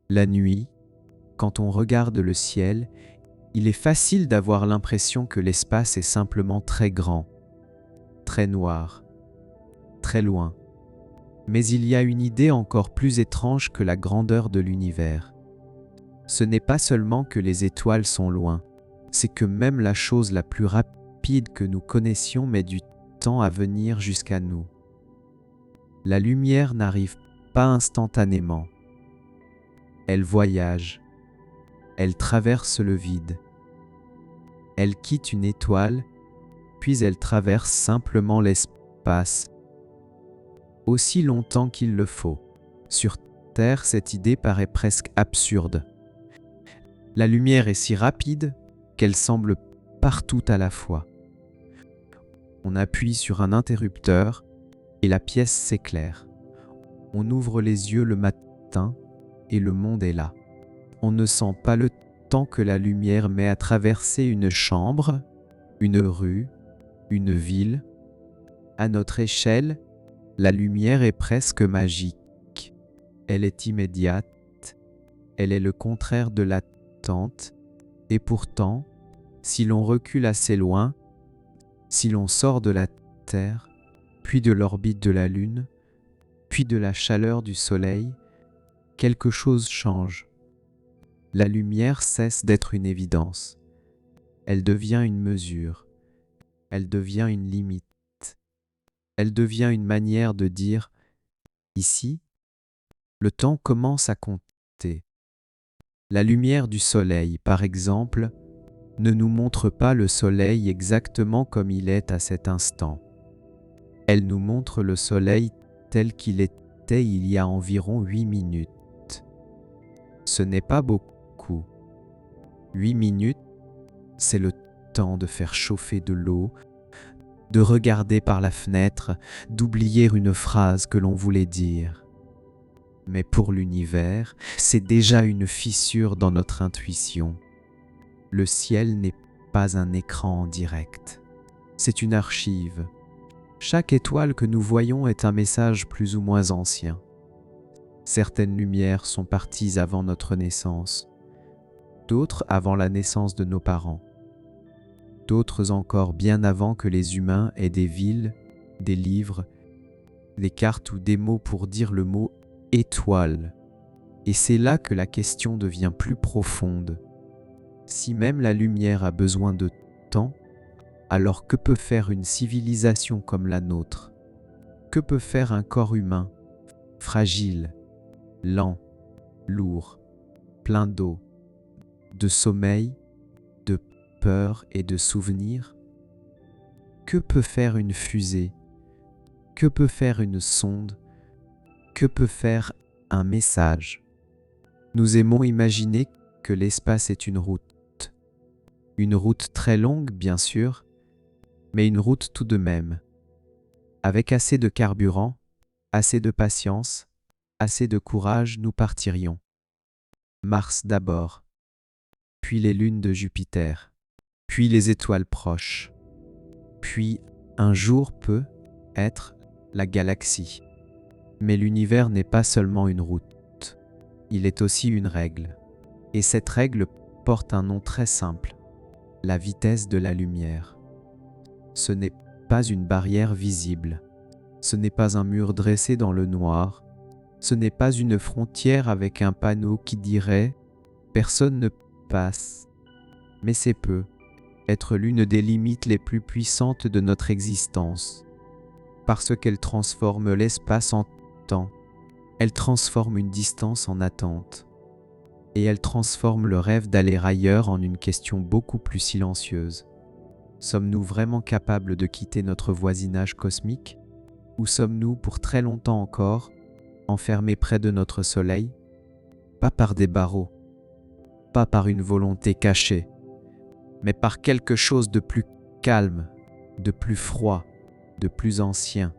La nuit, quand on regarde le ciel, il est facile d'avoir l'impression que l'espace est simplement très grand, très noir, très loin. Mais il y a une idée encore plus étrange que la grandeur de l'univers. Ce n'est pas seulement que les étoiles sont loin, c'est que même la chose la plus rapide que nous connaissions met du temps à venir jusqu'à nous. La lumière n'arrive pas instantanément. Elle voyage, elle traverse le vide. Elle quitte une étoile, puis elle traverse simplement l'espace, aussi longtemps qu'il le faut. Sur Terre, cette idée paraît presque absurde. La lumière est si rapide qu'elle semble partout à la fois. On appuie sur un interrupteur et la pièce s'éclaire. On ouvre les yeux le matin et le monde est là. On ne sent pas le temps que la lumière met à traverser une chambre, une rue, une ville. À notre échelle, la lumière est presque magique. Elle est immédiate, elle est le contraire de l'attente, et pourtant, si l'on recule assez loin, si l'on sort de la Terre, puis de l'orbite de la Lune, puis de la chaleur du Soleil, quelque chose change. La lumière cesse d'être une évidence. Elle devient une mesure. Elle devient une limite. Elle devient une manière de dire « ici, le temps commence à compter ». La lumière du soleil, par exemple, ne nous montre pas le soleil exactement comme il est à cet instant. Elle nous montre le soleil tel qu'il était il y a environ 8 minutes. Ce n'est pas beaucoup. 8 minutes, c'est le temps de faire chauffer de l'eau, de regarder par la fenêtre, d'oublier une phrase que l'on voulait dire. Mais pour l'univers, c'est déjà une fissure dans notre intuition. Le ciel n'est pas un écran en direct, c'est une archive. Chaque étoile que nous voyons est un message plus ou moins ancien. Certaines lumières sont parties avant notre naissance, d'autres avant la naissance de nos parents, d'autres encore bien avant que les humains aient des villes, des livres, des cartes ou des mots pour dire le mot « étoile ». Et c'est là que la question devient plus profonde. Si même la lumière a besoin de temps, alors que peut faire une civilisation comme la nôtre? Que peut faire un corps humain, fragile, lent, lourd, plein d'eau, de sommeil, de peur et de souvenirs? Que peut faire une fusée? Que peut faire une sonde? Que peut faire un message? Nous aimons imaginer que l'espace est une route. Une route très longue, bien sûr, mais une route tout de même. Avec assez de carburant, assez de patience, assez de courage, nous partirions. Mars d'abord, puis les lunes de Jupiter, puis les étoiles proches, puis un jour peut être la galaxie. Mais l'univers n'est pas seulement une route, il est aussi une règle. Et cette règle porte un nom très simple, la vitesse de la lumière. Ce n'est pas une barrière visible, ce n'est pas un mur dressé dans le noir, ce n'est pas une frontière avec un panneau qui dirait « personne ne passe », mais c'est peut être l'une des limites les plus puissantes de notre existence, parce qu'elle transforme l'espace en temps, elle transforme une distance en attente, et elle transforme le rêve d'aller ailleurs en une question beaucoup plus silencieuse. Sommes-nous vraiment capables de quitter notre voisinage cosmique? Ou sommes-nous, pour très longtemps encore, enfermés près de notre soleil? Pas par des barreaux, pas par une volonté cachée, mais par quelque chose de plus calme, de plus froid, de plus ancien,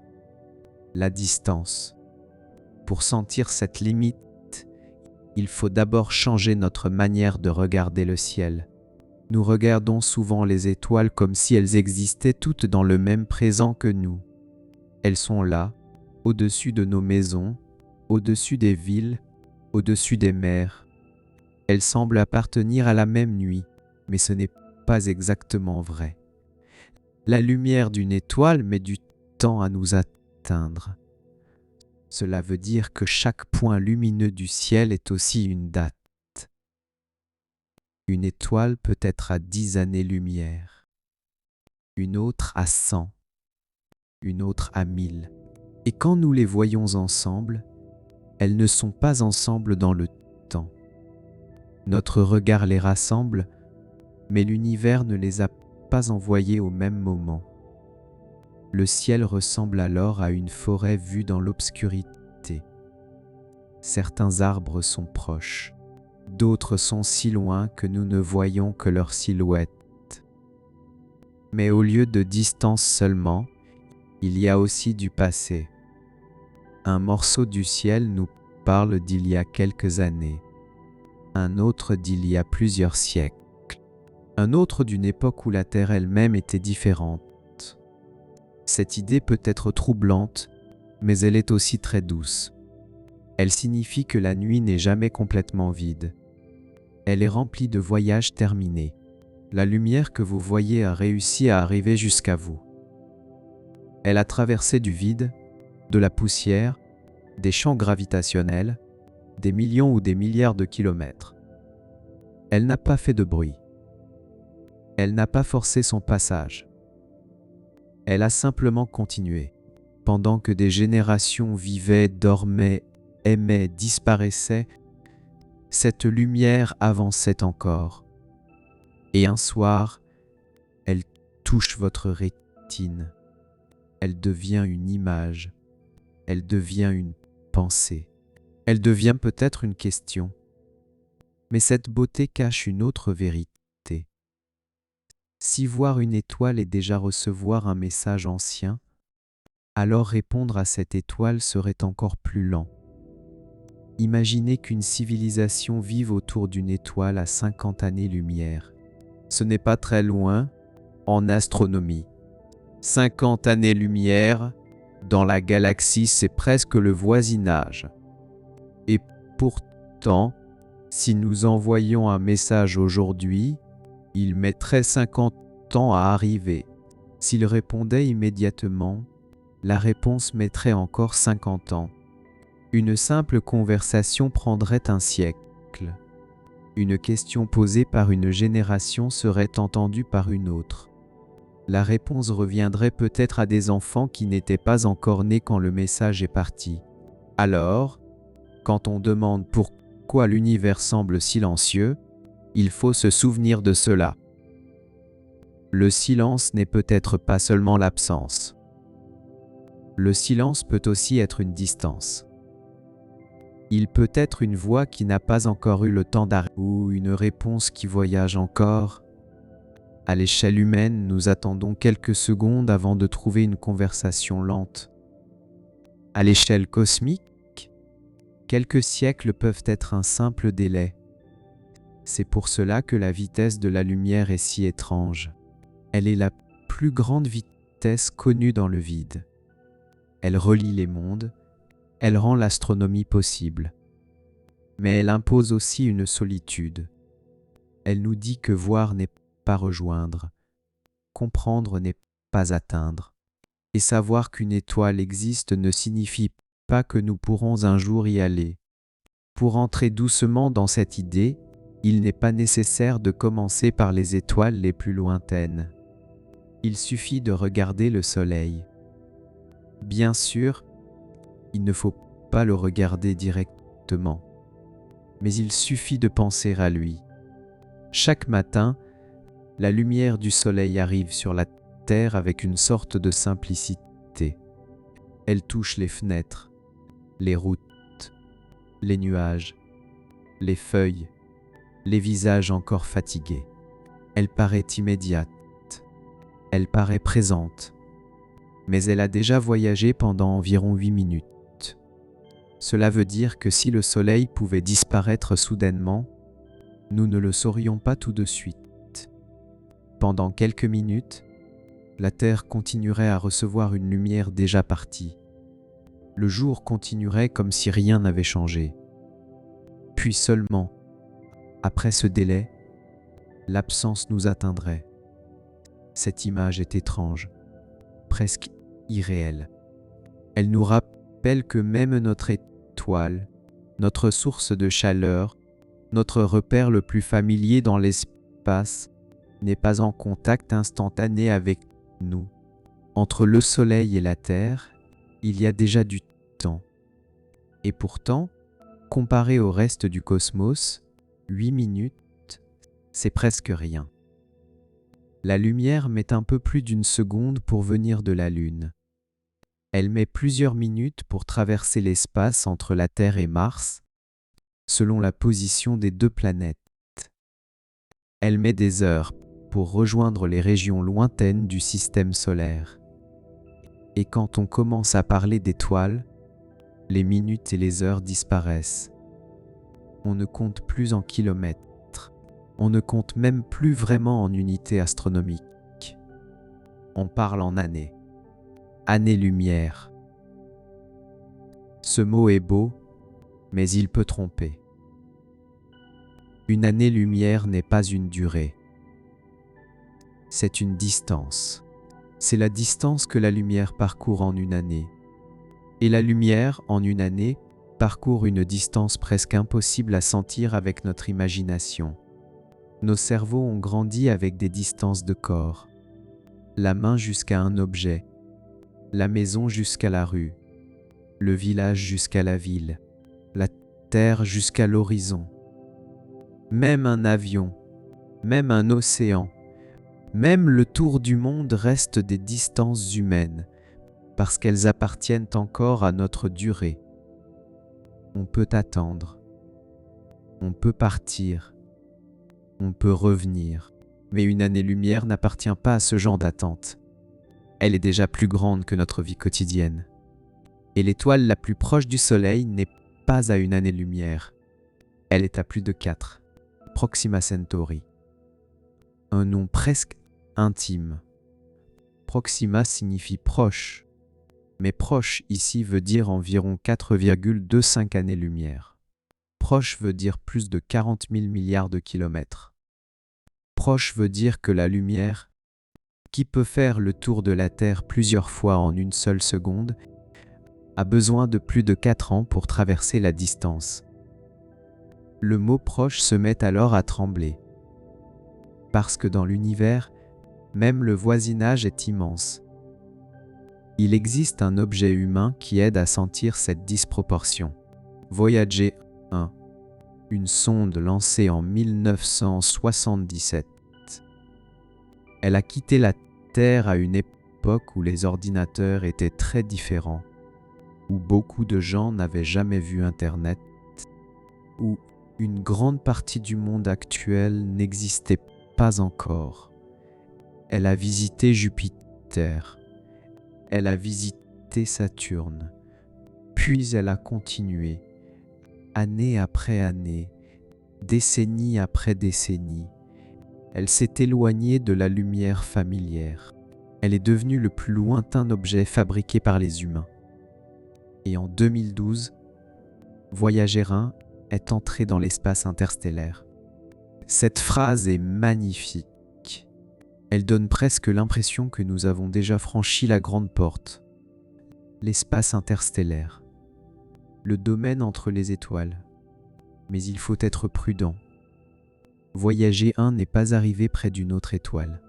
la distance. Pour sentir cette limite, il faut d'abord changer notre manière de regarder le ciel. Nous regardons souvent les étoiles comme si elles existaient toutes dans le même présent que nous. Elles sont là, au-dessus de nos maisons, au-dessus des villes, au-dessus des mers. Elle semble appartenir à la même nuit, mais ce n'est pas exactement vrai. La lumière d'une étoile met du temps à nous atteindre. Cela veut dire que chaque point lumineux du ciel est aussi une date. Une étoile peut être à 10 années-lumière, une autre à 100, une autre à 1000. Et quand nous les voyons ensemble, elles ne sont pas ensemble dans le temps. Notre regard les rassemble, mais l'univers ne les a pas envoyées au même moment. Le ciel ressemble alors à une forêt vue dans l'obscurité. Certains arbres sont proches, d'autres sont si loin que nous ne voyons que leur silhouette. Mais au lieu de distance seulement, il y a aussi du passé. Un morceau du ciel nous parle d'il y a quelques années, un autre d'il y a plusieurs siècles, un autre d'une époque où la Terre elle-même était différente. Cette idée peut être troublante, mais elle est aussi très douce. Elle signifie que la nuit n'est jamais complètement vide. Elle est remplie de voyages terminés. La lumière que vous voyez a réussi à arriver jusqu'à vous. Elle a traversé du vide, de la poussière, des champs gravitationnels, des millions ou des milliards de kilomètres. Elle n'a pas fait de bruit. Elle n'a pas forcé son passage. Elle a simplement continué. Pendant que des générations vivaient, dormaient, aimaient, disparaissaient, cette lumière avançait encore. Et un soir, elle touche votre rétine. Elle devient une image. Elle devient une pensée. Elle devient peut-être une question. Mais cette beauté cache une autre vérité. Si voir une étoile est déjà recevoir un message ancien, alors répondre à cette étoile serait encore plus lent. Imaginez qu'une civilisation vive autour d'une étoile à 50 années-lumière. Ce n'est pas très loin en astronomie. 50 années-lumière, dans la galaxie, c'est presque le voisinage. Et pourtant, si nous envoyions un message aujourd'hui, il mettrait 50 ans à arriver. S'il répondait immédiatement, la réponse mettrait encore 50 ans. Une simple conversation prendrait un siècle. Une question posée par une génération serait entendue par une autre. La réponse reviendrait peut-être à des enfants qui n'étaient pas encore nés quand le message est parti. Alors, quand on demande pourquoi l'univers semble silencieux, il faut se souvenir de cela. Le silence n'est peut-être pas seulement l'absence. Le silence peut aussi être une distance. Il peut être une voix qui n'a pas encore eu le temps d'arriver ou une réponse qui voyage encore. À l'échelle humaine, nous attendons quelques secondes avant de trouver une conversation lente. À l'échelle cosmique, quelques siècles peuvent être un simple délai. C'est pour cela que la vitesse de la lumière est si étrange. Elle est la plus grande vitesse connue dans le vide. Elle relie les mondes, elle rend l'astronomie possible. Mais elle impose aussi une solitude. Elle nous dit que voir n'est pas rejoindre, comprendre n'est pas atteindre. Et savoir qu'une étoile existe ne signifie pas que nous pourrons un jour y aller. Pour entrer doucement dans cette idée, il n'est pas nécessaire de commencer par les étoiles les plus lointaines. Il suffit de regarder le soleil. Bien sûr, il ne faut pas le regarder directement, mais il suffit de penser à lui. Chaque matin, la lumière du soleil arrive sur la terre avec une sorte de simplicité. Elle touche les fenêtres, les routes, les nuages, les feuilles, les visages encore fatigués. Elle paraît immédiate, elle paraît présente, mais elle a déjà voyagé pendant environ 8 minutes. Cela veut dire que si le soleil pouvait disparaître soudainement, nous ne le saurions pas tout de suite. Pendant quelques minutes, la Terre continuerait à recevoir une lumière déjà partie. Le jour continuerait comme si rien n'avait changé. Puis seulement, après ce délai, l'absence nous atteindrait. Cette image est étrange, presque irréelle. Elle nous rappelle que même notre étoile, notre source de chaleur, notre repère le plus familier dans l'espace, n'est pas en contact instantané avec nous. Entre le Soleil et la Terre, il y a déjà du temps. Et pourtant, comparé au reste du cosmos, 8 minutes, c'est presque rien. La lumière met un peu plus d'une seconde pour venir de la Lune. Elle met plusieurs minutes pour traverser l'espace entre la Terre et Mars, selon la position des deux planètes. Elle met des heures pour rejoindre les régions lointaines du système solaire. Et quand on commence à parler d'étoiles, les minutes et les heures disparaissent. On ne compte plus en kilomètres, on ne compte même plus vraiment en unités astronomiques. On parle en années. Année-lumière. Ce mot est beau, mais il peut tromper. Une année-lumière n'est pas une durée. C'est une distance. C'est la distance que la lumière parcourt en une année. Et la lumière, en une année, parcourt une distance presque impossible à sentir avec notre imagination. Nos cerveaux ont grandi avec des distances de corps. La main jusqu'à un objet, la maison jusqu'à la rue, le village jusqu'à la ville, la terre jusqu'à l'horizon. Même un avion, même un océan, même le tour du monde restent des distances humaines, parce qu'elles appartiennent encore à notre durée. On peut attendre, on peut partir, on peut revenir, mais une année-lumière n'appartient pas à ce genre d'attente. Elle est déjà plus grande que notre vie quotidienne. Et l'étoile la plus proche du Soleil n'est pas à une année-lumière. Elle est à plus de 4, Proxima Centauri. Un nom presque intime. Proxima signifie proche, mais proche ici veut dire environ 4,25 années-lumière. Proche veut dire plus de 40 000 milliards de kilomètres. Proche veut dire que la lumière, qui peut faire le tour de la Terre plusieurs fois en une seule seconde, a besoin de plus de 4 ans pour traverser la distance. Le mot proche se met alors à trembler. Parce que dans l'univers, même le voisinage est immense. Il existe un objet humain qui aide à sentir cette disproportion. Voyager 1, une sonde lancée en 1977. Elle a quitté la Terre à une époque où les ordinateurs étaient très différents, où beaucoup de gens n'avaient jamais vu Internet, où une grande partie du monde actuel n'existait pas encore. Elle a visité Jupiter. Elle a visité Saturne, puis elle a continué, année après année, décennie après décennie. Elle s'est éloignée de la lumière familière. Elle est devenue le plus lointain objet fabriqué par les humains. Et en 2012, Voyager 1 est entré dans l'espace interstellaire. Cette phrase est magnifique. Elle donne presque l'impression que nous avons déjà franchi la grande porte. L'espace interstellaire. Le domaine entre les étoiles. Mais il faut être prudent. Voyager 1 n'est pas arrivé près d'une autre étoile.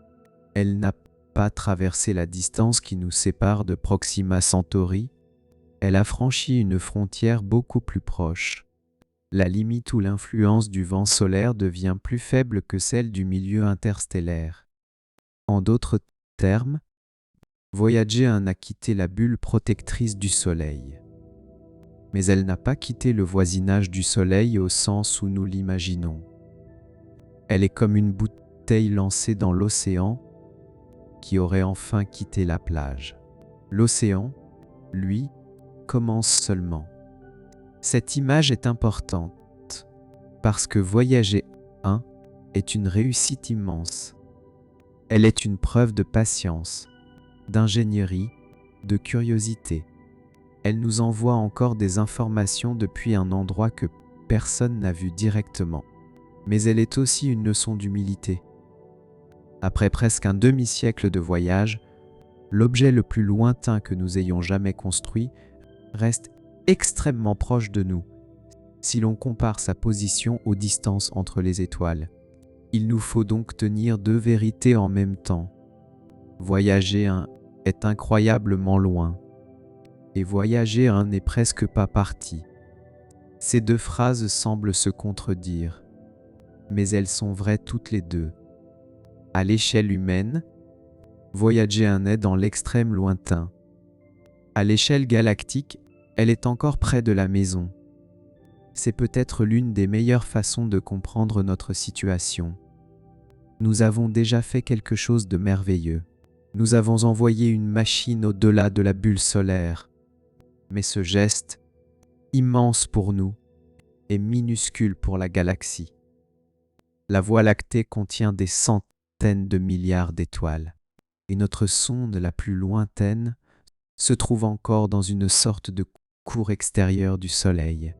Elle n'a pas traversé la distance qui nous sépare de Proxima Centauri. Elle a franchi une frontière beaucoup plus proche. La limite où l'influence du vent solaire devient plus faible que celle du milieu interstellaire. En d'autres termes, Voyager 1 a quitté la bulle protectrice du Soleil. Mais elle n'a pas quitté le voisinage du Soleil au sens où nous l'imaginons. Elle est comme une bouteille lancée dans l'océan qui aurait enfin quitté la plage. L'océan, lui, commence seulement. Cette image est importante parce que Voyager 1 est une réussite immense. Elle est une preuve de patience, d'ingénierie, de curiosité. Elle nous envoie encore des informations depuis un endroit que personne n'a vue directement. Mais elle est aussi une leçon d'humilité. Après presque un demi-siècle de voyage, l'objet le plus lointain que nous ayons jamais construit reste extrêmement proche de nous, si l'on compare sa position aux distances entre les étoiles. Il nous faut donc tenir deux vérités en même temps. Voyager est incroyablement loin, et voyager n'est presque pas parti. Ces deux phrases semblent se contredire, mais elles sont vraies toutes les deux. À l'échelle humaine, voyager est dans l'extrême lointain. À l'échelle galactique, elle est encore près de la maison. C'est peut-être l'une des meilleures façons de comprendre notre situation. Nous avons déjà fait quelque chose de merveilleux. Nous avons envoyé une machine au-delà de la bulle solaire. Mais ce geste, immense pour nous, est minuscule pour la galaxie. La Voie lactée contient des centaines de milliards d'étoiles, et notre sonde la plus lointaine se trouve encore dans une sorte de cour extérieure du Soleil.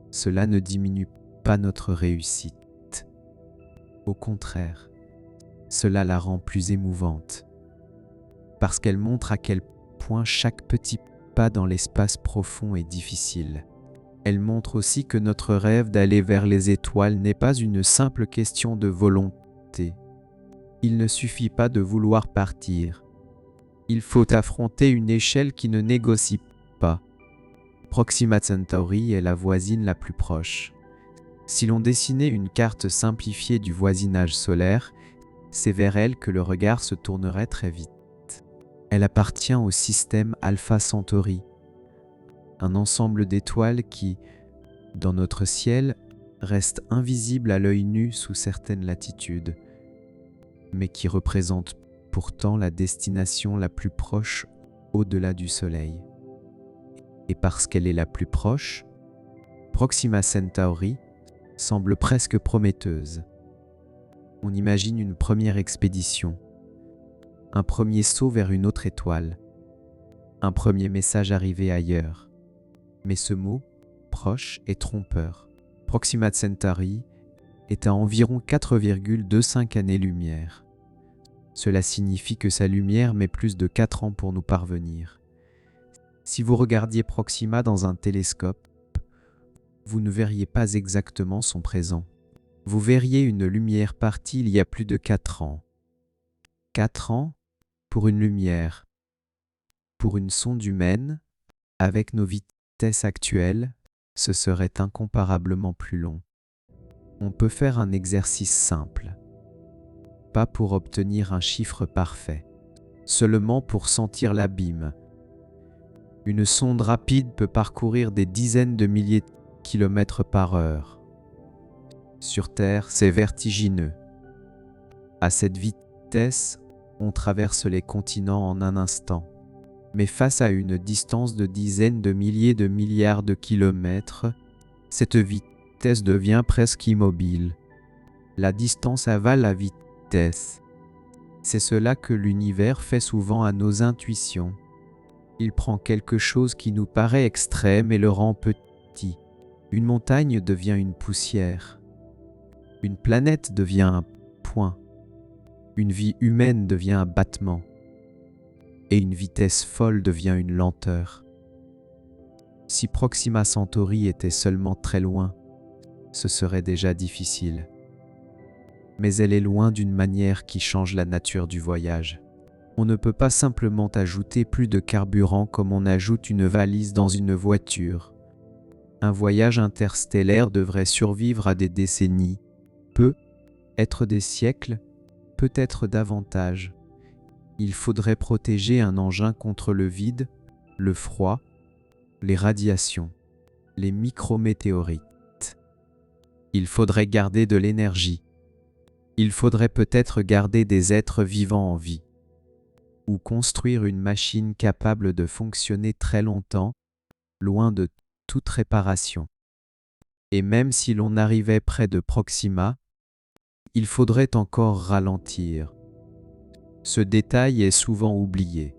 Cela ne diminue pas notre réussite. Au contraire, cela la rend plus émouvante, parce qu'elle montre à quel point chaque petit pas dans l'espace profond est difficile. Elle montre aussi que notre rêve d'aller vers les étoiles n'est pas une simple question de volonté. Il ne suffit pas de vouloir partir. Il faut affronter une échelle qui ne négocie pas. Proxima Centauri est la voisine la plus proche. Si l'on dessinait une carte simplifiée du voisinage solaire, c'est vers elle que le regard se tournerait très vite. Elle appartient au système Alpha Centauri, un ensemble d'étoiles qui, dans notre ciel, restent invisibles à l'œil nu sous certaines latitudes, mais qui représentent pourtant la destination la plus proche au-delà du Soleil. Et parce qu'elle est la plus proche, Proxima Centauri semble presque prometteuse. On imagine une première expédition, un premier saut vers une autre étoile, un premier message arrivé ailleurs. Mais ce mot, proche, est trompeur. Proxima Centauri est à environ 4,25 années-lumière. Cela signifie que sa lumière met plus de 4 ans pour nous parvenir. Si vous regardiez Proxima dans un télescope, vous ne verriez pas exactement son présent. Vous verriez une lumière partie il y a plus de 4 ans. 4 ans pour une lumière. Pour une sonde humaine, avec nos vitesses actuelles, ce serait incomparablement plus long. On peut faire un exercice simple. Pas pour obtenir un chiffre parfait, seulement pour sentir l'abîme. Une sonde rapide peut parcourir des dizaines de milliers de kilomètres par heure. Sur Terre, c'est vertigineux. À cette vitesse, on traverse les continents en un instant. Mais face à une distance de dizaines de milliers de milliards de kilomètres, cette vitesse devient presque immobile. La distance avale la vitesse. C'est cela que l'univers fait souvent à nos intuitions. Il prend quelque chose qui nous paraît extrême et le rend petit. Une montagne devient une poussière. Une planète devient un point. Une vie humaine devient un battement. Et une vitesse folle devient une lenteur. Si Proxima Centauri était seulement très loin, ce serait déjà difficile. Mais elle est loin d'une manière qui change la nature du voyage. On ne peut pas simplement ajouter plus de carburant comme on ajoute une valise dans une voiture. Un voyage interstellaire devrait survivre à des décennies, peut-être des siècles, peut-être davantage. Il faudrait protéger un engin contre le vide, le froid, les radiations, les micrométéorites. Il faudrait garder de l'énergie. Il faudrait peut-être garder des êtres vivants en vie. Ou construire une machine capable de fonctionner très longtemps, loin de toute réparation. Et même si l'on arrivait près de Proxima, il faudrait encore ralentir. Ce détail est souvent oublié.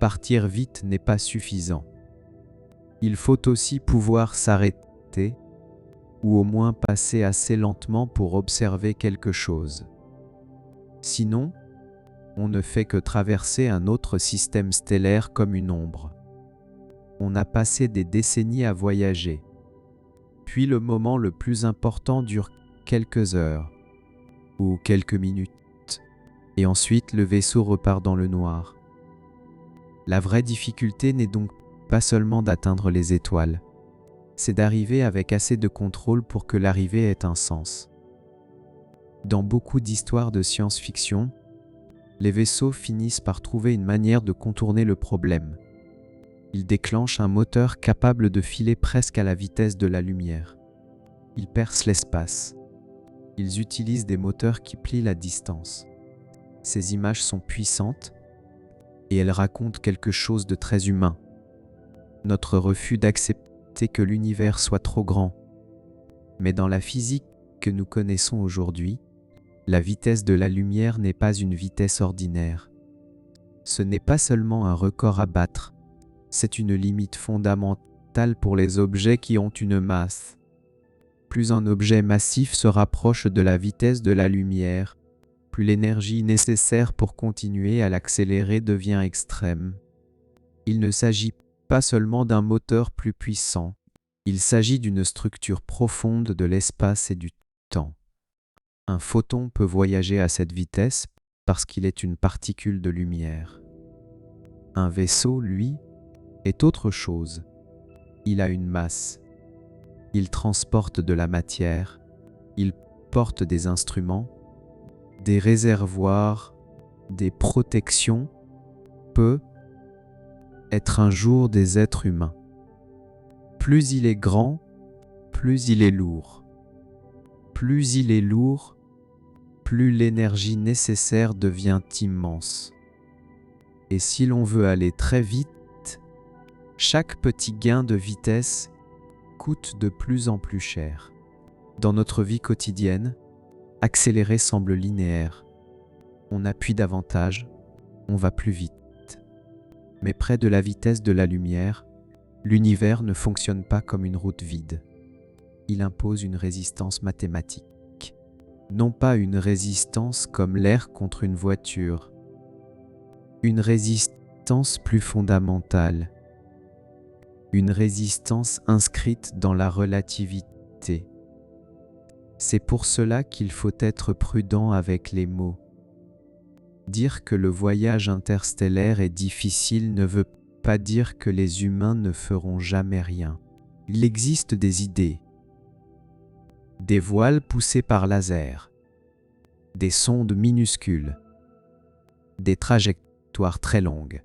Partir vite n'est pas suffisant. Il faut aussi pouvoir s'arrêter, ou au moins passer assez lentement pour observer quelque chose. Sinon, on ne fait que traverser un autre système stellaire comme une ombre. On a passé des décennies à voyager. Puis le moment le plus important dure quelques heures ou quelques minutes, et ensuite le vaisseau repart dans le noir. La vraie difficulté n'est donc pas seulement d'atteindre les étoiles, c'est d'arriver avec assez de contrôle pour que l'arrivée ait un sens. Dans beaucoup d'histoires de science-fiction, les vaisseaux finissent par trouver une manière de contourner le problème. Ils déclenchent un moteur capable de filer presque à la vitesse de la lumière. Ils percent l'espace. Ils utilisent des moteurs qui plient la distance. Ces images sont puissantes et elles racontent quelque chose de très humain. Notre refus d'accepter que l'univers soit trop grand. Mais dans la physique que nous connaissons aujourd'hui, la vitesse de la lumière n'est pas une vitesse ordinaire. Ce n'est pas seulement un record à battre, c'est une limite fondamentale pour les objets qui ont une masse. Plus un objet massif se rapproche de la vitesse de la lumière, plus l'énergie nécessaire pour continuer à l'accélérer devient extrême. Il ne s'agit pas seulement d'un moteur plus puissant, il s'agit d'une structure profonde de l'espace et du temps. Un photon peut voyager à cette vitesse parce qu'il est une particule de lumière. Un vaisseau, lui, est autre chose. Il a une masse. Il transporte de la matière. Il porte des instruments, des réservoirs, des protections, peut être un jour des êtres humains. Plus il est grand, plus il est lourd. Plus il est lourd, plus l'énergie nécessaire devient immense. Et si l'on veut aller très vite, chaque petit gain de vitesse coûte de plus en plus cher. Dans notre vie quotidienne, accélérer semble linéaire. On appuie davantage, on va plus vite. Mais près de la vitesse de la lumière, l'univers ne fonctionne pas comme une route vide. Il impose une résistance mathématique. Non pas une résistance comme l'air contre une voiture. Une résistance plus fondamentale. Une résistance inscrite dans la relativité. C'est pour cela qu'il faut être prudent avec les mots. Dire que le voyage interstellaire est difficile ne veut pas dire que les humains ne feront jamais rien. Il existe des idées, des voiles poussés par laser, des sondes minuscules, des trajectoires très longues,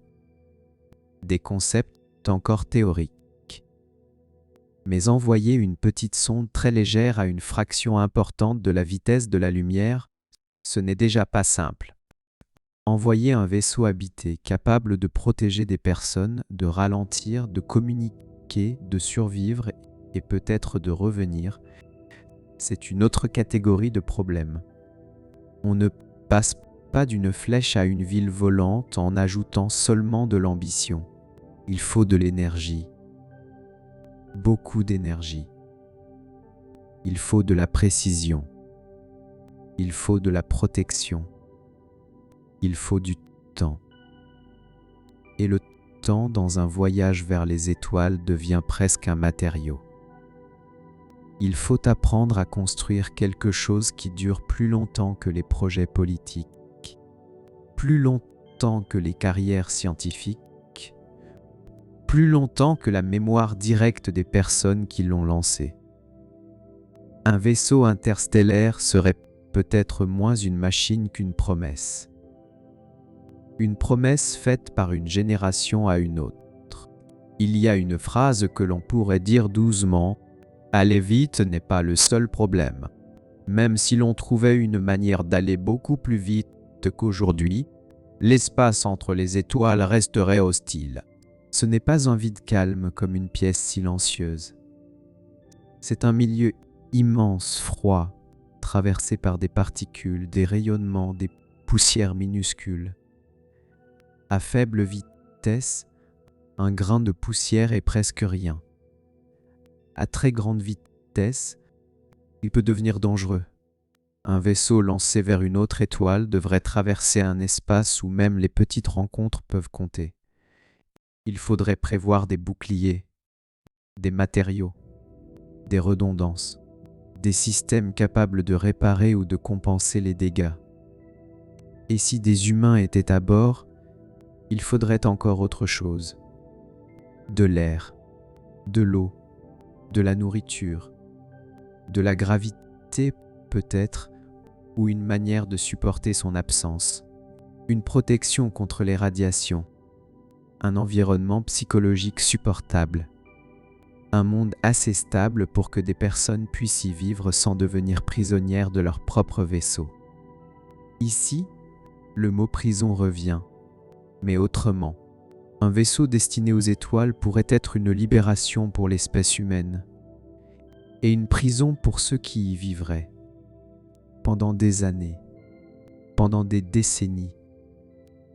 des concepts encore théoriques. Mais envoyer une petite sonde très légère à une fraction importante de la vitesse de la lumière, ce n'est déjà pas simple. Envoyer un vaisseau habité capable de protéger des personnes, de ralentir, de communiquer, de survivre et peut-être de revenir, c'est une autre catégorie de problèmes. On ne passe pas d'une flèche à une ville volante en ajoutant seulement de l'ambition. Il faut de l'énergie, beaucoup d'énergie. Il faut de la précision. Il faut de la protection. Il faut du temps. Et le temps dans un voyage vers les étoiles devient presque un matériau. Il faut apprendre à construire quelque chose qui dure plus longtemps que les projets politiques, plus longtemps que les carrières scientifiques, plus longtemps que la mémoire directe des personnes qui l'ont lancé. Un vaisseau interstellaire serait peut-être moins une machine qu'une promesse. Une promesse faite par une génération à une autre. Il y a une phrase que l'on pourrait dire doucement: aller vite n'est pas le seul problème. Même si l'on trouvait une manière d'aller beaucoup plus vite qu'aujourd'hui, l'espace entre les étoiles resterait hostile. Ce n'est pas un vide calme comme une pièce silencieuse. C'est un milieu immense, froid, traversé par des particules, des rayonnements, des poussières minuscules. À faible vitesse, un grain de poussière est presque rien. À très grande vitesse, Il peut devenir dangereux. Un vaisseau lancé vers une autre étoile devrait traverser un espace où même les petites rencontres peuvent compter. Il faudrait prévoir des boucliers, des matériaux, des redondances, des systèmes capables de réparer ou de compenser les dégâts. Et si des humains étaient à bord, il faudrait encore autre chose. De l'air, de l'eau, de la nourriture, de la gravité peut-être, ou une manière de supporter son absence, une protection contre les radiations, un environnement psychologique supportable, un monde assez stable pour que des personnes puissent y vivre sans devenir prisonnières de leur propre vaisseau. Ici, le mot prison revient, mais autrement. Un vaisseau destiné aux étoiles pourrait être une libération pour l'espèce humaine, et une prison pour ceux qui y vivraient, pendant des années, pendant des décennies,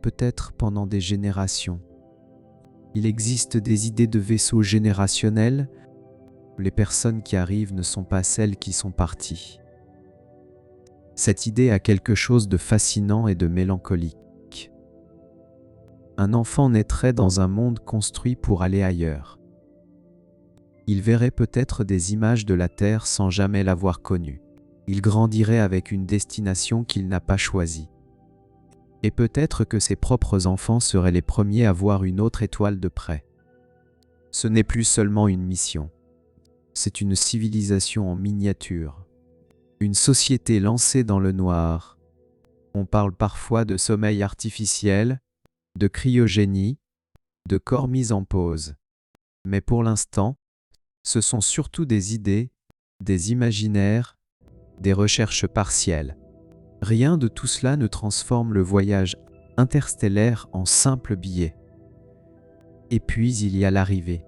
peut-être pendant des générations. Il existe des idées de vaisseaux générationnels. Les personnes qui arrivent ne sont pas celles qui sont parties. Cette idée a quelque chose de fascinant et de mélancolique. Un enfant naîtrait dans un monde construit pour aller ailleurs. Il verrait peut-être des images de la Terre sans jamais l'avoir connue. Il grandirait avec une destination qu'il n'a pas choisie. Et peut-être que ses propres enfants seraient les premiers à voir une autre étoile de près. Ce n'est plus seulement une mission. C'est une civilisation en miniature. Une société lancée dans le noir. On parle parfois de sommeil artificiel, de cryogénie, de corps mis en pause. Mais pour l'instant, ce sont surtout des idées, des imaginaires, des recherches partielles. Rien de tout cela ne transforme le voyage interstellaire en simple billet. Et puis il y a l'arrivée.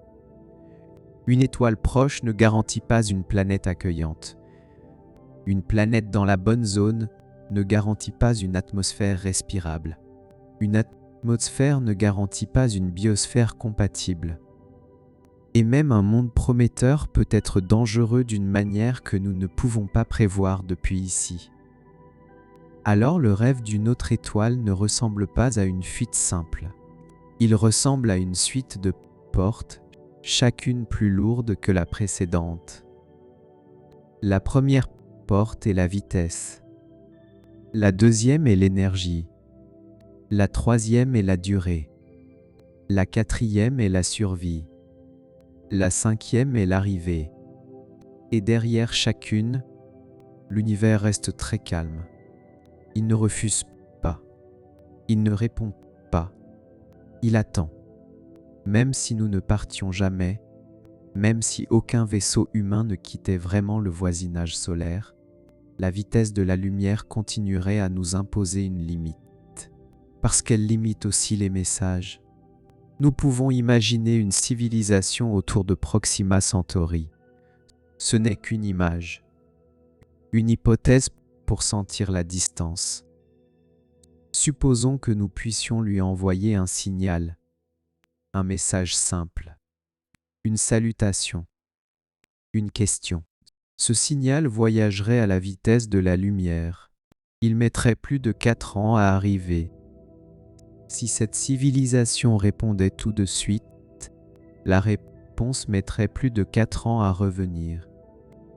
Une étoile proche ne garantit pas une planète accueillante. Une planète dans la bonne zone ne garantit pas une atmosphère respirable. Une atmosphère ne garantit pas une biosphère compatible. Et même un monde prometteur peut être dangereux d'une manière que nous ne pouvons pas prévoir depuis ici. Alors le rêve d'une autre étoile ne ressemble pas à une fuite simple. Il ressemble à une suite de portes, chacune plus lourde que la précédente. La première porte est la vitesse. La deuxième est l'énergie. La troisième est la durée. La quatrième est la survie. La cinquième est l'arrivée. Et derrière chacune, l'univers reste très calme. Il ne refuse pas. Il ne répond pas. Il attend. Même si nous ne partions jamais, même si aucun vaisseau humain ne quittait vraiment le voisinage solaire, la vitesse de la lumière continuerait à nous imposer une limite. Parce qu'elle limite aussi les messages. Nous pouvons imaginer une civilisation autour de Proxima Centauri. Ce n'est qu'une image, une hypothèse pour sentir la distance. Supposons que nous puissions lui envoyer un signal, un message simple, une salutation, une question. Ce signal voyagerait à la vitesse de la lumière. Il mettrait plus de 4 ans à arriver. Si cette civilisation répondait tout de suite, la réponse mettrait plus de 4 ans à revenir.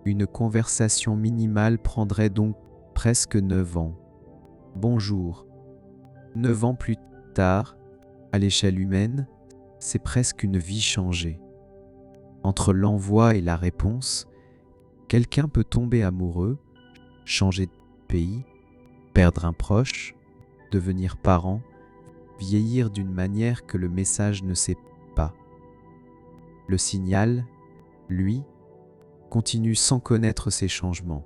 Une conversation minimale prendrait donc presque 9 ans. Bonjour. 9 ans plus tard, à l'échelle humaine, c'est presque une vie changée. Entre l'envoi et la réponse, quelqu'un peut tomber amoureux, changer de pays, perdre un proche, devenir parent, vieillir d'une manière que le message ne sait pas. Le signal, lui, continue sans connaître ces changements.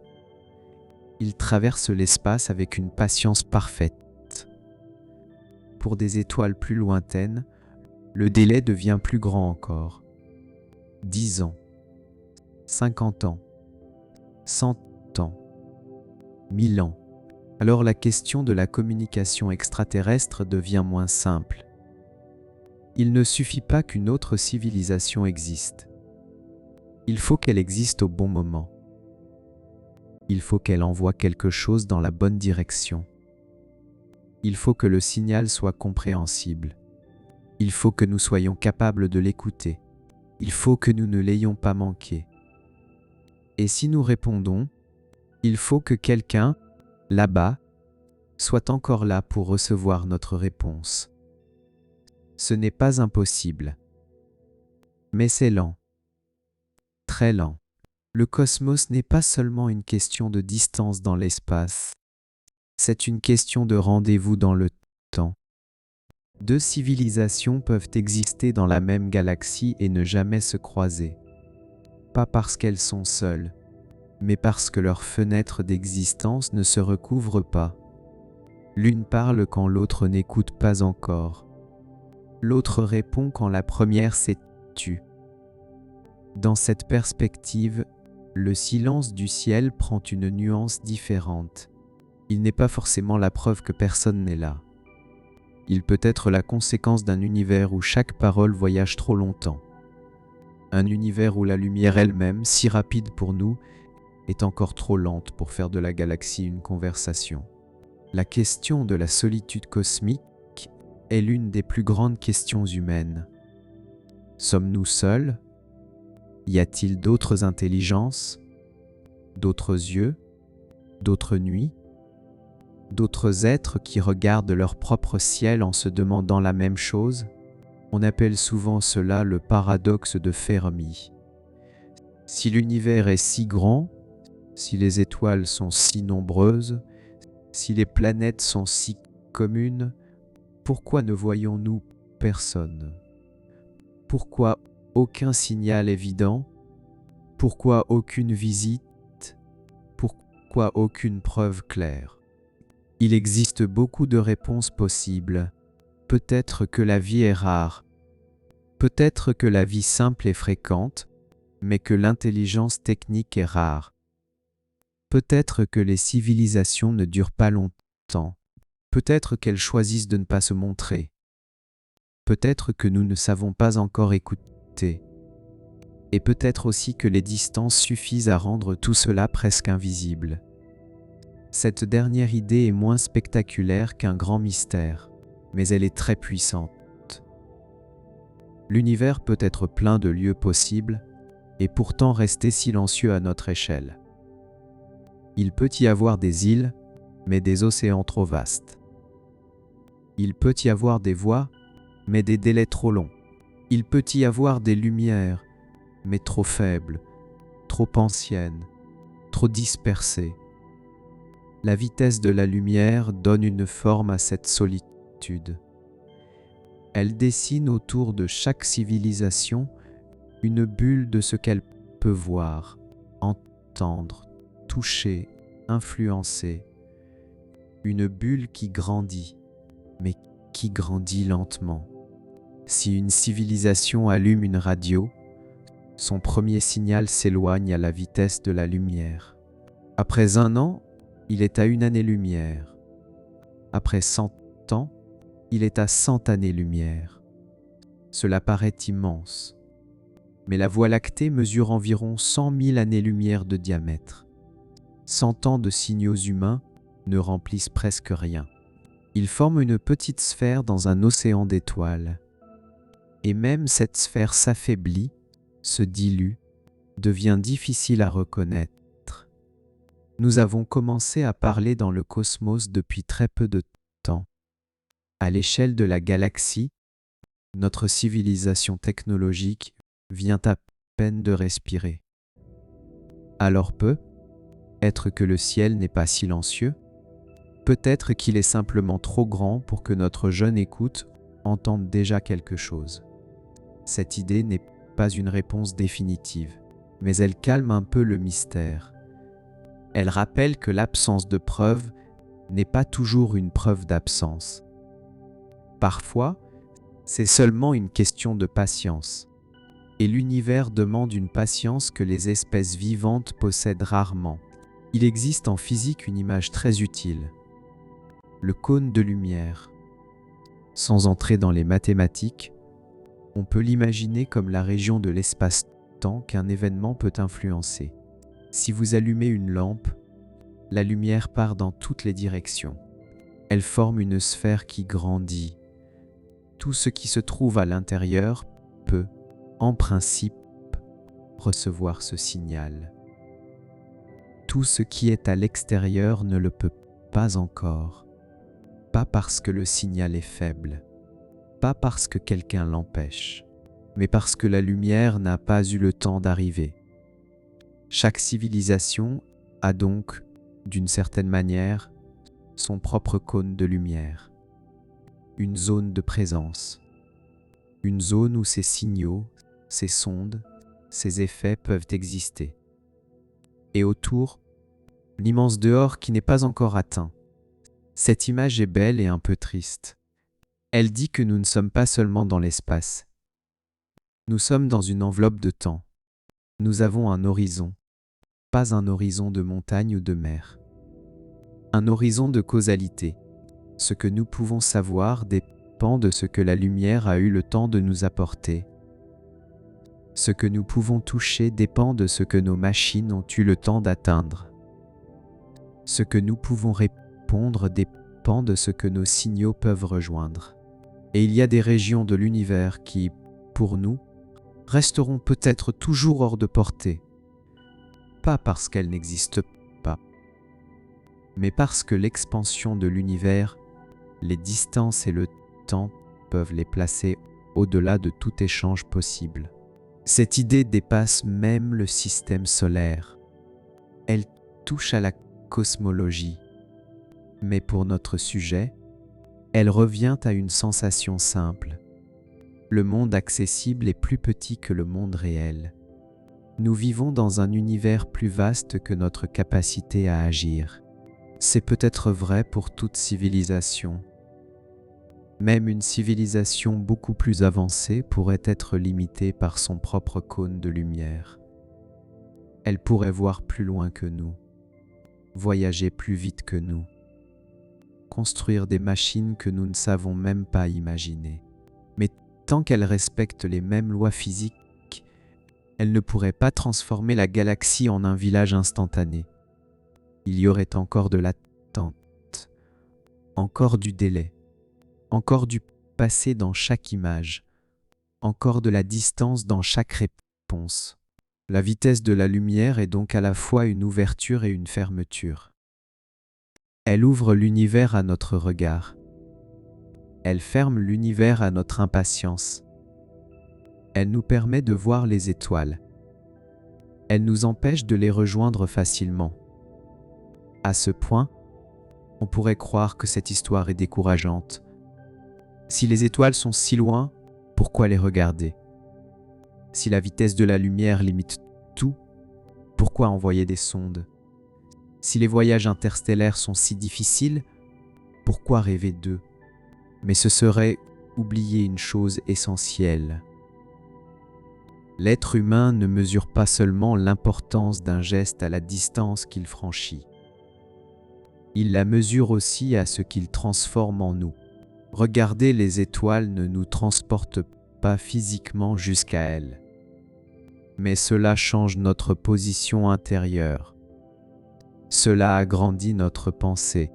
Il traverse l'espace avec une patience parfaite. Pour des étoiles plus lointaines, le délai devient plus grand encore. 10 ans, 50 ans, 100 ans, 1000 ans. Alors la question de la communication extraterrestre devient moins simple. Il ne suffit pas qu'une autre civilisation existe. Il faut qu'elle existe au bon moment. il faut qu'elle envoie quelque chose dans la bonne direction. Il faut que le signal soit compréhensible. Il faut que nous soyons capables de l'écouter. Il faut que nous ne l'ayons pas manqué. Et si nous répondons, il faut que quelqu'un, là-bas, soit encore là pour recevoir notre réponse. Ce n'est pas impossible. Mais c'est lent. Très lent. Le cosmos n'est pas seulement une question de distance dans l'espace. C'est une question de rendez-vous dans le temps. Deux civilisations peuvent exister dans la même galaxie et ne jamais se croiser. Pas parce qu'elles sont seules, mais parce que leurs fenêtres d'existence ne se recouvrent pas. L'une parle quand l'autre n'écoute pas encore. L'autre répond quand la première s'est tue. Dans cette perspective, le silence du ciel prend une nuance différente. Il n'est pas forcément la preuve que personne n'est là. Il peut être la conséquence d'un univers où chaque parole voyage trop longtemps. Un univers où la lumière elle-même, si rapide pour nous, est encore trop lente pour faire de la galaxie une conversation. La question de la solitude cosmique est l'une des plus grandes questions humaines. Sommes-nous seuls ? Y a-t-il d'autres intelligences, d'autres yeux, d'autres nuits, d'autres êtres qui regardent leur propre ciel en se demandant la même chose? On appelle souvent cela le paradoxe de Fermi. Si l'univers est si grand, si les étoiles sont si nombreuses, si les planètes sont si communes, pourquoi ne voyons-nous personne? Pourquoi aucun signal évident? Pourquoi aucune visite? Pourquoi aucune preuve claire? Il existe beaucoup de réponses possibles. Peut-être que la vie est rare. Peut-être que la vie simple est fréquente, mais que l'intelligence technique est rare. Peut-être que les civilisations ne durent pas longtemps. Peut-être qu'elles choisissent de ne pas se montrer. Peut-être que nous ne savons pas encore écouter. Et peut-être aussi que les distances suffisent à rendre tout cela presque invisible. Cette dernière idée est moins spectaculaire qu'un grand mystère, mais elle est très puissante. L'univers peut être plein de lieux possibles, et pourtant rester silencieux à notre échelle. Il peut y avoir des îles, mais des océans trop vastes. Il peut y avoir des voies, mais des délais trop longs. Il peut y avoir des lumières, mais trop faibles, trop anciennes, trop dispersées. La vitesse de la lumière donne une forme à cette solitude. Elle dessine autour de chaque civilisation une bulle de ce qu'elle peut voir, entendre, toucher, influencer. Une bulle qui grandit, mais qui grandit lentement. Si une civilisation allume une radio, son premier signal s'éloigne à la vitesse de la lumière. Après 1 an, il est à 1 année-lumière. Après 100 ans, il est à 100 années-lumière. Cela paraît immense. Mais la Voie lactée mesure environ 100 000 années-lumière de diamètre. 100 ans de signaux humains ne remplissent presque rien. Ils forment une petite sphère dans un océan d'étoiles. Et même cette sphère s'affaiblit, se dilue, devient difficile à reconnaître. Nous avons commencé à parler dans le cosmos depuis très peu de temps. À l'échelle de la galaxie, notre civilisation technologique vient à peine de respirer. Alors peut-être que le ciel n'est pas silencieux, peut-être qu'il est simplement trop grand pour que notre jeune écoute entende déjà quelque chose. Cette idée n'est pas une réponse définitive, mais elle calme un peu le mystère. Elle rappelle que l'absence de preuve n'est pas toujours une preuve d'absence. Parfois, c'est seulement une question de patience. Et l'univers demande une patience que les espèces vivantes possèdent rarement. Il existe en physique une image très utile. Le cône de lumière. Sans entrer dans les mathématiques, on peut l'imaginer comme la région de l'espace-temps qu'un événement peut influencer. Si vous allumez une lampe, La lumière part dans toutes les directions. Elle forme une sphère qui grandit. Tout ce qui se trouve à l'intérieur peut, en principe, recevoir ce signal. Tout ce qui est à l'extérieur ne le peut pas encore. Pas parce que le signal est faible, pas parce que quelqu'un l'empêche, mais parce que la lumière n'a pas eu le temps d'arriver. Chaque civilisation a donc, d'une certaine manière, son propre cône de lumière, une zone de présence, une zone où ces signaux, ces sondes, ces effets peuvent exister. Et autour, l'immense dehors qui n'est pas encore atteint. Cette image est belle et un peu triste. Elle dit que nous ne sommes pas seulement dans l'espace. Nous sommes dans une enveloppe de temps. Nous avons un horizon, pas un horizon de montagne ou de mer. Un horizon de causalité. Ce que nous pouvons savoir dépend de ce que la lumière a eu le temps de nous apporter. Ce que nous pouvons toucher dépend de ce que nos machines ont eu le temps d'atteindre. Ce que nous pouvons répondre dépend de ce que nos signaux peuvent rejoindre. Et il y a des régions de l'univers qui, pour nous, resteront peut-être toujours hors de portée. Pas parce qu'elles n'existent pas, mais parce que l'expansion de l'univers, les distances et le temps peuvent les placer au-delà de tout échange possible. Cette idée dépasse même le système solaire. Elle touche à la cosmologie. Mais pour notre sujet, elle revient à une sensation simple. Le monde accessible est plus petit que le monde réel. Nous vivons dans un univers plus vaste que notre capacité à agir. C'est peut-être vrai pour toute civilisation. Même une civilisation beaucoup plus avancée pourrait être limitée par son propre cône de lumière. Elle pourrait voir plus loin que nous, voyager plus vite que nous, construire des machines que nous ne savons même pas imaginer. Mais tant qu'elle respecte les mêmes lois physiques, elle ne pourrait pas transformer la galaxie en un village instantané. Il y aurait encore de l'attente, encore du délai, encore du passé dans chaque image, encore de la distance dans chaque réponse. La vitesse de la lumière est donc à la fois une ouverture et une fermeture. Elle ouvre l'univers à notre regard. Elle ferme l'univers à notre impatience. Elle nous permet de voir les étoiles. Elle nous empêche de les rejoindre facilement. À ce point, on pourrait croire que cette histoire est décourageante. Si les étoiles sont si loin, pourquoi les regarder? Si la vitesse de la lumière limite tout, pourquoi envoyer des sondes? Si les voyages interstellaires sont si difficiles, pourquoi rêver d'eux? Mais ce serait oublier une chose essentielle. L'être humain ne mesure pas seulement l'importance d'un geste à la distance qu'il franchit. Il la mesure aussi à ce qu'il transforme en nous. Regarder les étoiles ne nous transporte pas physiquement jusqu'à elles. Mais cela change notre position intérieure. Cela agrandit notre pensée.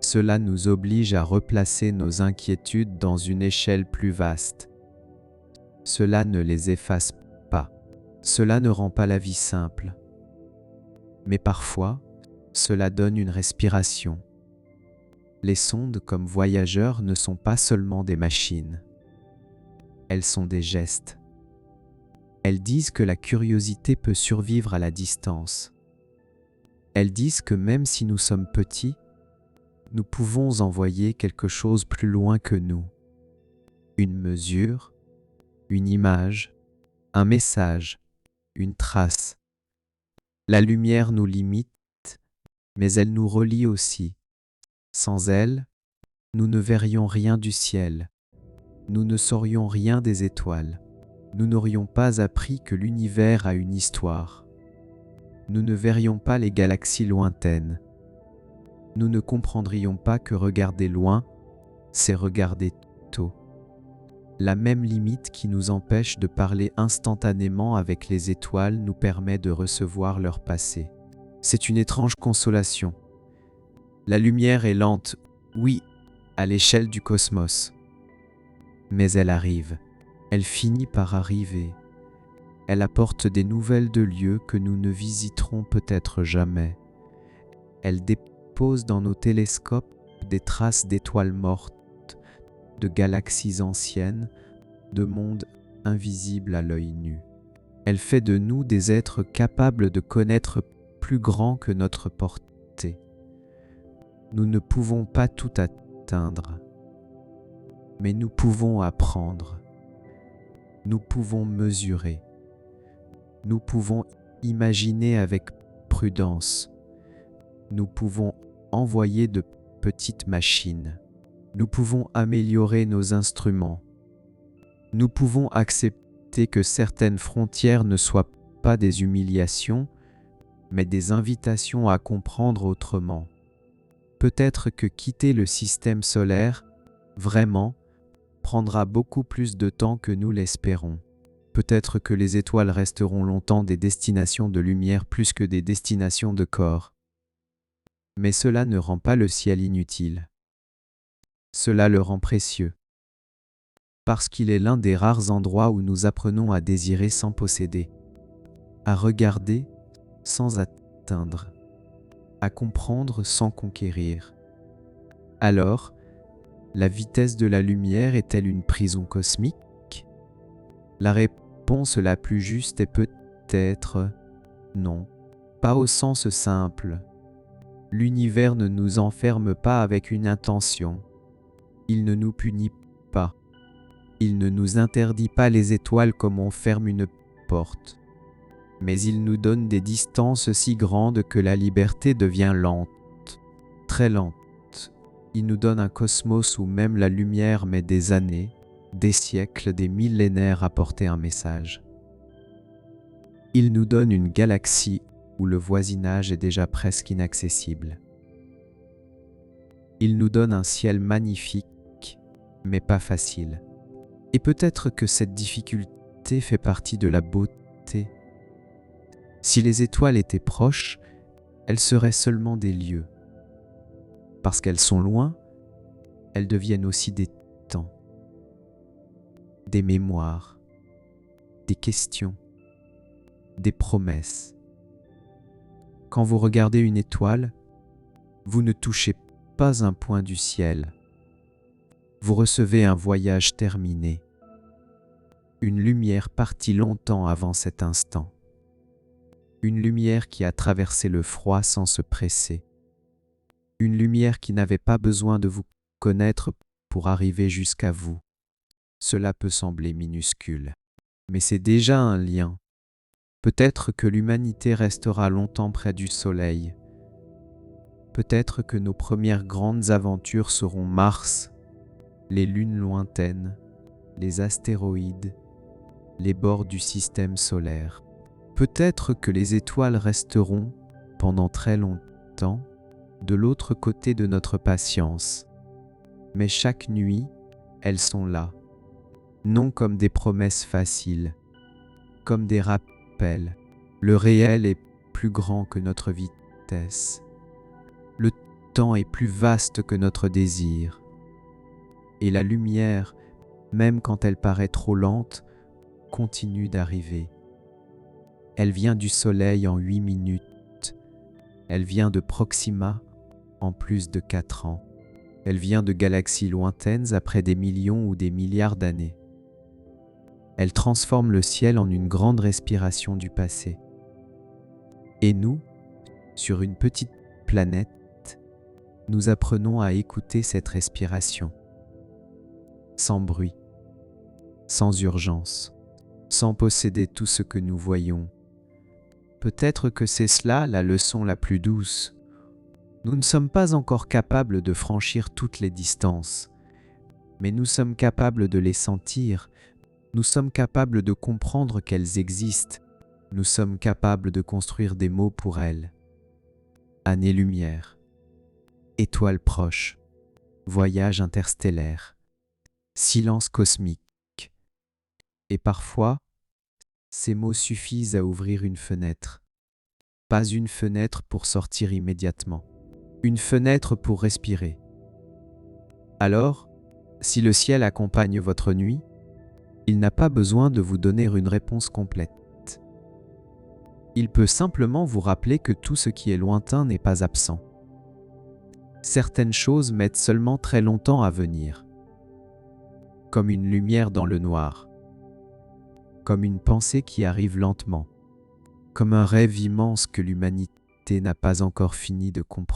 Cela nous oblige à replacer nos inquiétudes dans une échelle plus vaste. Cela ne les efface pas. Cela ne rend pas la vie simple. Mais parfois, cela donne une respiration. Les sondes comme voyageurs ne sont pas seulement des machines. Elles sont des gestes. Elles disent que la curiosité peut survivre à la distance. Elles disent que même si nous sommes petits, nous pouvons envoyer quelque chose plus loin que nous. Une mesure, une image, un message, une trace. La lumière nous limite, mais elle nous relie aussi. Sans elle, nous ne verrions rien du ciel. Nous ne saurions rien des étoiles. Nous n'aurions pas appris que l'univers a une histoire. Nous ne verrions pas les galaxies lointaines. Nous ne comprendrions pas que regarder loin, c'est regarder tôt. La même limite qui nous empêche de parler instantanément avec les étoiles nous permet de recevoir leur passé. C'est une étrange consolation. La lumière est lente, oui, à l'échelle du cosmos. Mais elle arrive. Elle finit par arriver. Elle apporte des nouvelles de lieux que nous ne visiterons peut-être jamais. Elle dépose dans nos télescopes des traces d'étoiles mortes, de galaxies anciennes, de mondes invisibles à l'œil nu. Elle fait de nous des êtres capables de connaître plus grand que notre portée. Nous ne pouvons pas tout atteindre, mais nous pouvons apprendre. Nous pouvons mesurer. Nous pouvons imaginer avec prudence. Nous pouvons envoyer de petites machines. Nous pouvons améliorer nos instruments. Nous pouvons accepter que certaines frontières ne soient pas des humiliations, mais des invitations à comprendre autrement. Peut-être que quitter le système solaire, vraiment, prendra beaucoup plus de temps que nous l'espérons. Peut-être que les étoiles resteront longtemps des destinations de lumière plus que des destinations de corps. Mais cela ne rend pas le ciel inutile. Cela le rend précieux. Parce qu'il est l'un des rares endroits où nous apprenons à désirer sans posséder, à regarder sans atteindre, à comprendre sans conquérir. Alors, la vitesse de la lumière est-elle une prison cosmique? La réponse la plus juste est peut-être non, pas au sens simple. L'univers ne nous enferme pas avec une intention. Il ne nous punit pas. Il ne nous interdit pas les étoiles comme on ferme une porte. Mais il nous donne des distances si grandes que la liberté devient lente, très lente. Il nous donne un cosmos où même la lumière met des années, des siècles, des millénaires à porter un message. Il nous donne une galaxie où le voisinage est déjà presque inaccessible. Il nous donne un ciel magnifique, mais pas facile. Et peut-être que cette difficulté fait partie de la beauté. Si les étoiles étaient proches, elles seraient seulement des lieux. Parce qu'elles sont loin, elles deviennent aussi des temps, des mémoires, des questions, des promesses. Quand vous regardez une étoile, vous ne touchez pas un point du ciel. Vous recevez un voyage terminé, une lumière partie longtemps avant cet instant, une lumière qui a traversé le froid sans se presser, une lumière qui n'avait pas besoin de vous connaître pour arriver jusqu'à vous. Cela peut sembler minuscule, mais c'est déjà un lien. Peut-être que l'humanité restera longtemps près du Soleil. Peut-être que nos premières grandes aventures seront Mars, les lunes lointaines, les astéroïdes, les bords du système solaire. Peut-être que les étoiles resteront, pendant très longtemps, de l'autre côté de notre patience. Mais chaque nuit, elles sont là, non comme des promesses faciles, comme des rappels. Le réel est plus grand que notre vitesse. Le temps est plus vaste que notre désir. Et la lumière, même quand elle paraît trop lente, continue d'arriver. Elle vient du Soleil en 8 minutes. Elle vient de Proxima en plus de 4 ans. Elle vient de galaxies lointaines après des millions ou des milliards d'années. Elle transforme le ciel en une grande respiration du passé. Et nous, sur une petite planète, nous apprenons à écouter cette respiration. Sans bruit, sans urgence, sans posséder tout ce que nous voyons. Peut-être que c'est cela la leçon la plus douce. Nous ne sommes pas encore capables de franchir toutes les distances, mais nous sommes capables de les sentir. Nous sommes capables de comprendre qu'elles existent. Nous sommes capables de construire des mots pour elles. Années-lumière, étoiles proches, voyage interstellaire, silence cosmique. Et parfois, ces mots suffisent à ouvrir une fenêtre. Pas une fenêtre pour sortir immédiatement. Une fenêtre pour respirer. Alors, si le ciel accompagne votre nuit, il n'a pas besoin de vous donner une réponse complète. Il peut simplement vous rappeler que tout ce qui est lointain n'est pas absent. Certaines choses mettent seulement très longtemps à venir, comme une lumière dans le noir, comme une pensée qui arrive lentement, comme un rêve immense que l'humanité n'a pas encore fini de comprendre.